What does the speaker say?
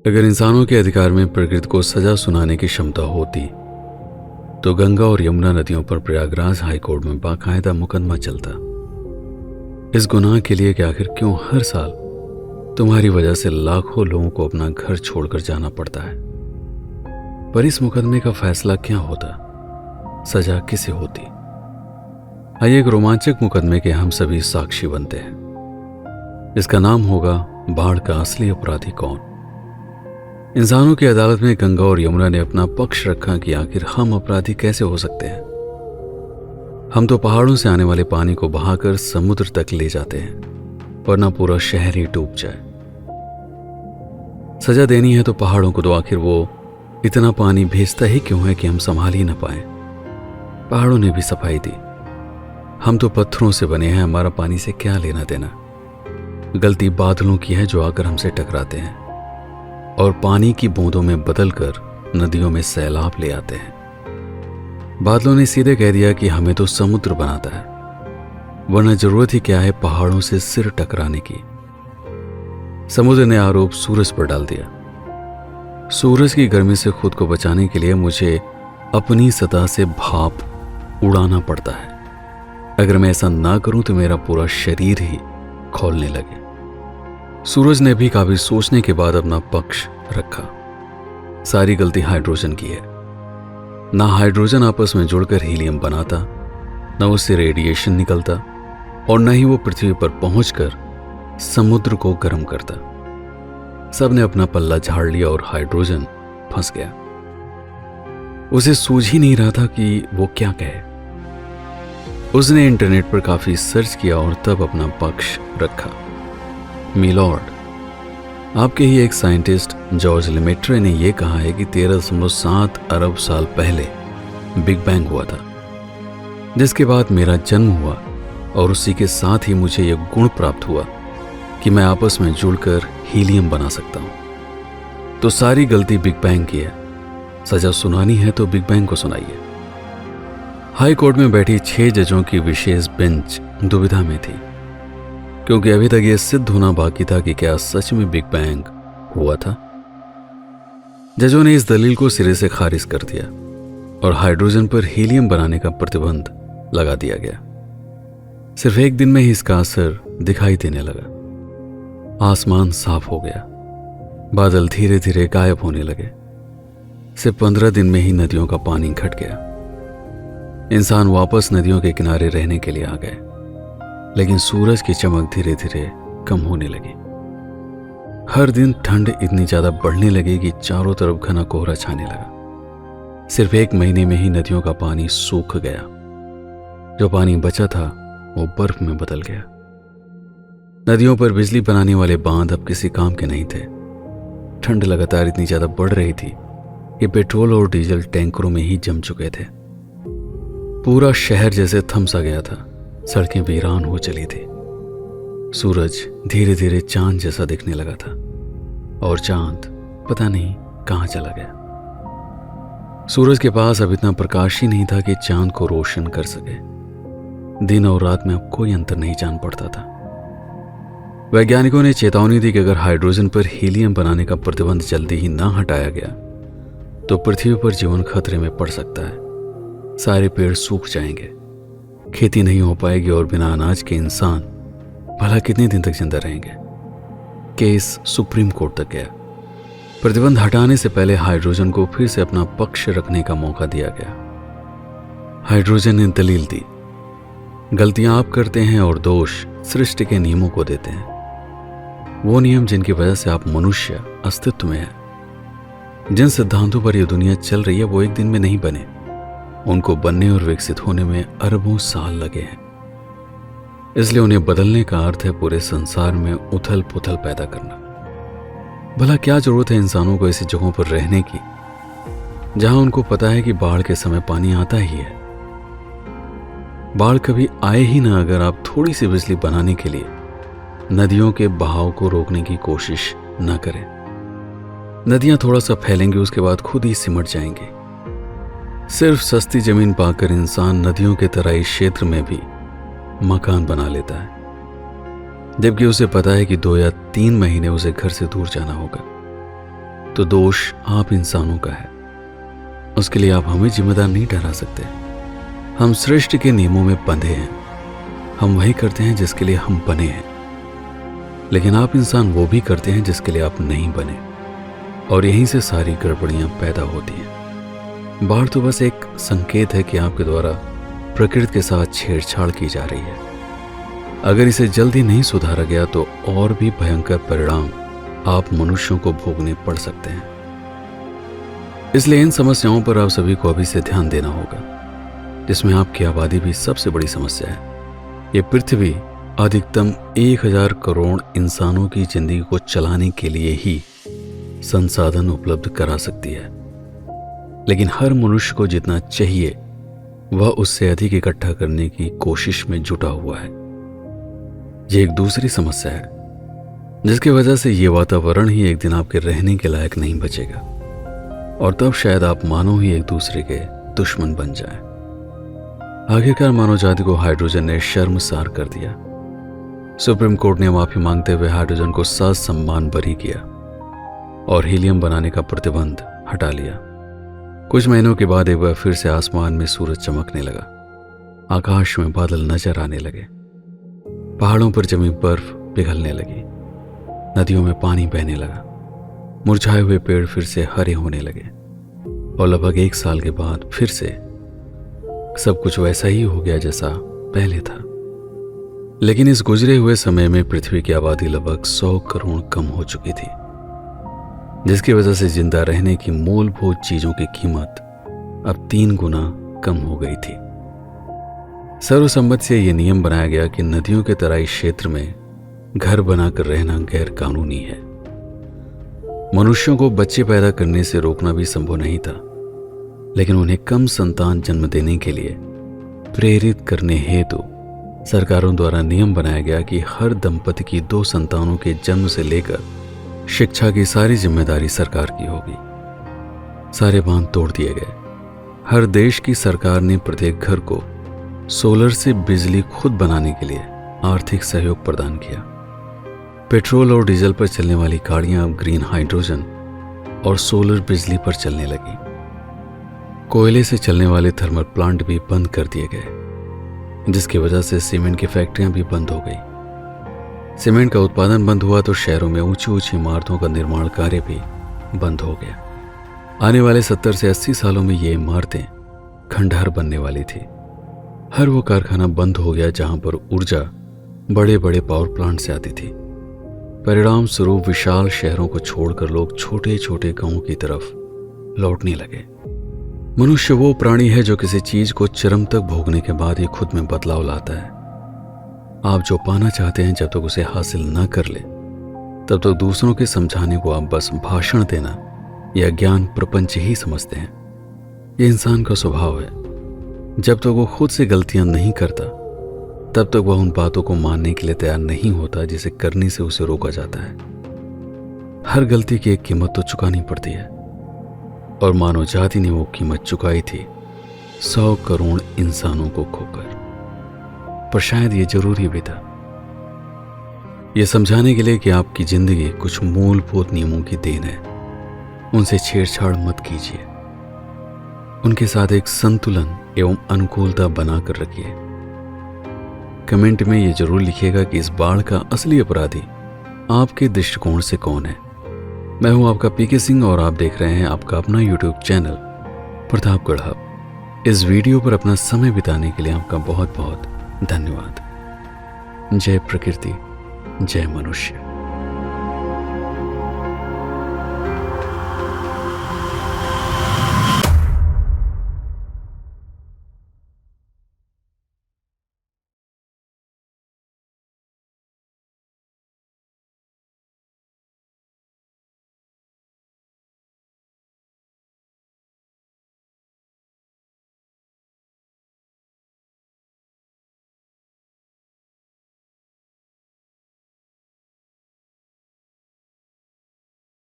अगर इंसानों के अधिकार में प्रकृति को सजा सुनाने की क्षमता होती तो गंगा और यमुना नदियों पर प्रयागराज हाईकोर्ट में बाकायदा मुकदमा चलता। इस गुनाह के लिए कि आखिर क्यों हर साल तुम्हारी वजह से लाखों लोगों को अपना घर छोड़कर जाना पड़ता है। पर इस मुकदमे का फैसला क्या होता, सजा किसे होती? आइए एक रोमांचक मुकदमे के हम सभी साक्षी बनते हैं। इसका नाम होगा बाढ़ का असली अपराधी कौन। इंसानों की अदालत में गंगा और यमुना ने अपना पक्ष रखा कि आखिर हम अपराधी कैसे हो सकते हैं। हम तो पहाड़ों से आने वाले पानी को बहाकर समुद्र तक ले जाते हैं, वरना पूरा शहर ही डूब जाए। सजा देनी है तो पहाड़ों को, तो आखिर वो इतना पानी भेजता ही क्यों है कि हम संभाल ही ना पाए। पहाड़ों ने भी सफाई दी। हम तो पत्थरों से बने हैं, हमारा पानी से क्या लेना देना। गलती बादलों की है जो आकर हमसे टकराते हैं और पानी की बूंदों में बदलकर नदियों में सैलाब ले आते हैं। बादलों ने सीधे कह दिया कि हमें तो समुद्र बनाता है, वरना जरूरत ही क्या है पहाड़ों से सिर टकराने की। समुद्र ने आरोप सूरज पर डाल दिया। सूरज की गर्मी से खुद को बचाने के लिए मुझे अपनी सतह से भाप उड़ाना पड़ता है। अगर मैं ऐसा ना करूं तो मेरा पूरा शरीर ही खौलने लगे। सूरज ने भी काफी सोचने के बाद अपना पक्ष रखा। सारी गलती हाइड्रोजन की है। ना हाइड्रोजन आपस में जुड़कर हीलियम बनाता, न उससे रेडिएशन निकलता, और न ही वो पृथ्वी पर पहुंचकर समुद्र को गर्म करता। सबने अपना पल्ला झाड़ लिया और हाइड्रोजन फंस गया। उसे सूझ ही नहीं रहा था कि वो क्या कहे। उसने इंटरनेट पर काफी सर्च किया और तब अपना पक्ष रखा। मिलॉर्ड, आपके ही एक साइंटिस्ट जॉर्ज लेमेट्रे ने यह कहा है कि 13.7 अरब साल पहले बिग बैंग हुआ था, जिसके बाद मेरा जन्म हुआ और उसी के साथ ही मुझे यह गुण प्राप्त हुआ कि मैं आपस में जुड़कर हीलियम बना सकता हूं। तो सारी गलती बिग बैंग की है। सजा सुनानी है तो बिग बैंग को सुनाइए। हाई कोर्ट में बैठी 6 जजों की विशेष बेंच दुविधा में थी, क्योंकि अभी तक यह सिद्ध होना बाकी था कि क्या सच में बिग बैंग हुआ था। जजों ने इस दलील को सिरे से खारिज कर दिया और हाइड्रोजन पर हीलियम बनाने का प्रतिबंध लगा दिया गया। सिर्फ एक दिन में ही इसका असर दिखाई देने लगा। आसमान साफ हो गया, बादल धीरे धीरे गायब होने लगे। सिर्फ 15 दिन में ही नदियों का पानी घट गया। इंसान वापस नदियों के किनारे रहने के लिए आ गए, लेकिन सूरज की चमक धीरे धीरे कम होने लगी। हर दिन ठंड इतनी ज्यादा बढ़ने लगी कि चारों तरफ घना कोहरा छाने लगा। सिर्फ 1 महीने में ही नदियों का पानी सूख गया। जो पानी बचा था वो बर्फ में बदल गया। नदियों पर बिजली बनाने वाले बांध अब किसी काम के नहीं थे। ठंड लगातार इतनी ज्यादा बढ़ रही थी कि पेट्रोल और डीजल टैंकरों में ही जम चुके थे। पूरा शहर जैसे थम सा गया था। सड़कें वीरान हो चली थी। सूरज धीरे धीरे चांद जैसा दिखने लगा था और चांद पता नहीं कहां चला गया। सूरज के पास अब इतना प्रकाश ही नहीं था कि चांद को रोशन कर सके। दिन और रात में अब कोई अंतर नहीं जान पड़ता था। वैज्ञानिकों ने चेतावनी दी कि अगर हाइड्रोजन पर हीलियम बनाने का प्रतिबंध जल्दी ही ना हटाया गया तो पृथ्वी पर जीवन खतरे में पड़ सकता है। सारे पेड़ सूख जाएंगे, खेती नहीं हो पाएगी और बिना अनाज के इंसान भला कितने दिन तक जिंदा रहेंगे। केस सुप्रीम कोर्ट तक गया। प्रतिबंध हटाने से पहले हाइड्रोजन को फिर से अपना पक्ष रखने का मौका दिया गया। हाइड्रोजन ने दलील दी, गलतियां आप करते हैं और दोष सृष्टि के नियमों को देते हैं। वो नियम जिनकी वजह से आप मनुष्य अस्तित्व में हैं। जिन सिद्धांतों पर यह दुनिया चल रही है वो एक दिन में नहीं बने। उनको बनने और विकसित होने में अरबों साल लगे हैं। इसलिए उन्हें बदलने का अर्थ है पूरे संसार में उथल पुथल पैदा करना। भला क्या जरूरत है इंसानों को ऐसी जगहों पर रहने की जहां उनको पता है कि बाढ़ के समय पानी आता ही है। बाढ़ कभी आए ही ना अगर आप थोड़ी सी बिजली बनाने के लिए नदियों के बहाव को रोकने की कोशिश न करें। नदियां थोड़ा सा फैलेंगी, उसके बाद खुद ही सिमट जाएंगी। सिर्फ सस्ती जमीन पाकर इंसान नदियों के तराई क्षेत्र में भी मकान बना लेता है, जबकि उसे पता है कि 2 या 3 महीने उसे घर से दूर जाना होगा। तो दोष आप इंसानों का है। उसके लिए आप हमें जिम्मेदार नहीं ठहरा सकते। हम सृष्टि के नियमों में बंधे हैं। हम वही करते हैं जिसके लिए हम बने हैं, लेकिन आप इंसान वो भी करते हैं जिसके लिए आप नहीं बने, और यहीं से सारी गड़बड़ियां पैदा होती हैं। बाढ़ तो बस एक संकेत है कि आपके द्वारा प्रकृति के साथ छेड़छाड़ की जा रही है। अगर इसे जल्दी नहीं सुधारा गया तो और भी भयंकर परिणाम आप मनुष्यों को भोगने पड़ सकते हैं। इसलिए इन समस्याओं पर आप सभी को अभी से ध्यान देना होगा, जिसमें आपकी आबादी भी सबसे बड़ी समस्या है। ये पृथ्वी अधिकतम 1000 करोड़ इंसानों की जिंदगी को चलाने के लिए ही संसाधन उपलब्ध करा सकती है, लेकिन हर मनुष्य को जितना चाहिए वह उससे अधिक इकट्ठा करने की कोशिश में जुटा हुआ है। यह एक दूसरी समस्या है, जिसकी वजह से ये वातावरण ही एक दिन आपके रहने के लायक नहीं बचेगा, और तब शायद आप मानव ही एक दूसरे के दुश्मन बन जाएं। आखिरकार मानव जाति को हाइड्रोजन ने शर्मसार कर दिया। सुप्रीम कोर्ट ने माफी मांगते हुए हाइड्रोजन को सम्मान बरी किया और हीलियम बनाने का प्रतिबंध हटा लिया। कुछ महीनों के बाद एक बार फिर से आसमान में सूरज चमकने लगा, आकाश में बादल नजर आने लगे, पहाड़ों पर जमी बर्फ पिघलने लगी, नदियों में पानी बहने लगा, मुरझाए हुए पेड़ फिर से हरे होने लगे, और लगभग 1 साल के बाद फिर से सब कुछ वैसा ही हो गया जैसा पहले था। लेकिन इस गुजरे हुए समय में पृथ्वी की आबादी लगभग 100 करोड़ कम हो चुकी थी, जिसकी वजह से जिंदा रहने की मूलभूत चीजों की कीमत अब 3 गुना कम हो गई थी। सर्वसम्मति से यह नियम बनाया गया कि नदियों के तराई क्षेत्र में घर बनाकर रहना गैर कानूनी है। मनुष्यों को बच्चे पैदा करने से रोकना भी संभव नहीं था, लेकिन उन्हें कम संतान जन्म देने के लिए प्रेरित करने हेतु सरकारों द्वारा नियम बनाया गया कि हर दंपति की 2 संतानों के जन्म से लेकर शिक्षा की सारी जिम्मेदारी सरकार की होगी। सारे बांध तोड़ दिए गए। हर देश की सरकार ने प्रत्येक घर को सोलर से बिजली खुद बनाने के लिए आर्थिक सहयोग प्रदान किया। पेट्रोल और डीजल पर चलने वाली गाड़ियां अब ग्रीन हाइड्रोजन और सोलर बिजली पर चलने लगी। कोयले से चलने वाले थर्मल प्लांट भी बंद कर दिए गए, जिसकी वजह से सीमेंट की फैक्ट्रियां भी बंद हो गई। सीमेंट का उत्पादन बंद हुआ तो शहरों में ऊंची ऊंची इमारतों का निर्माण कार्य भी बंद हो गया। आने वाले 70 से 80 सालों में ये इमारतें खंडहर बनने वाली थी। हर वो कारखाना बंद हो गया जहां पर ऊर्जा बड़े बड़े पावर प्लांट से आती थी। परिणाम स्वरूप विशाल शहरों को छोड़कर लोग छोटे छोटे गांवों की तरफ लौटने लगे। मनुष्य वो प्राणी है जो किसी चीज को चरम तक भोगने के बाद ही खुद में बदलाव लाता है। आप जो पाना चाहते हैं, जब तक उसे हासिल न कर ले तब तक दूसरों के समझाने को आप बस भाषण देना या ज्ञान प्रपंच ही समझते हैं। ये इंसान का स्वभाव है। जब तक वो खुद से गलतियां नहीं करता तब तक वह उन बातों को मानने के लिए तैयार नहीं होता जिसे करने से उसे रोका जाता है। हर गलती की एक कीमत तो चुकानी पड़ती है, और मानव जाति ने वो कीमत चुकाई थी 100 करोड़ इंसानों को खोकर। पर शायद ये जरूरी भी था, ये समझाने के लिए कि आपकी जिंदगी कुछ मूलभूत नियमों की देन है। उनसे छेड़छाड़ मत कीजिए, उनके साथ एक संतुलन एवं अनुकूलता बनाकर रखिए। कमेंट में ये जरूर लिखिएगा कि इस बाढ़ का असली अपराधी आपके दृष्टिकोण से कौन है। मैं हूं आपका पीके सिंह और आप देख रहे हैं आपका अपना यूट्यूब चैनल प्रतापगढ़ हब। इस वीडियो पर अपना समय बिताने के लिए आपका बहुत बहुत धन्यवाद। जय प्रकृति, जय मनुष्य।